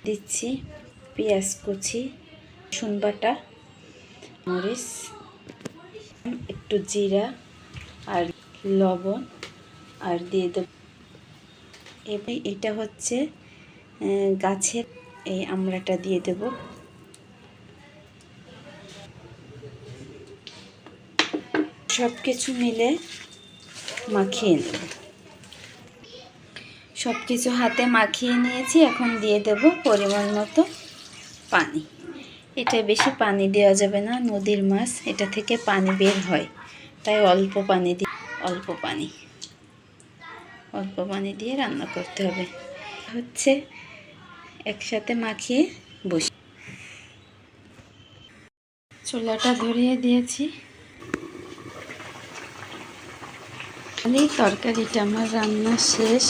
দিচ্ছি পেঁয়াজ কুচি, রসুন বাটা, মরিচ, একটু জিরা আর লবণ আর দিয়ে দেব। এবার এটা হচ্ছে গাছের এই আমড়াটা দিয়ে দেব। সব কিছু মিলে মাখিয়ে নেব। সব কিছু হাতে মাখিয়ে নিয়েছি। এখন দিয়ে দেব পরিমাণ মতো পানি। এটা বেশি পানি দেওয়া যাবে না, নদীর মাছ, এটা থেকে পানি বের হয়, তাই অল্প পানি দিয়ে রান্না করতে হবে। হচ্ছে একসাথে মাখিয়ে বসি। চুলাটা ধরিয়ে দিয়েছি। তরকারিটা আমার রান্না শেষ।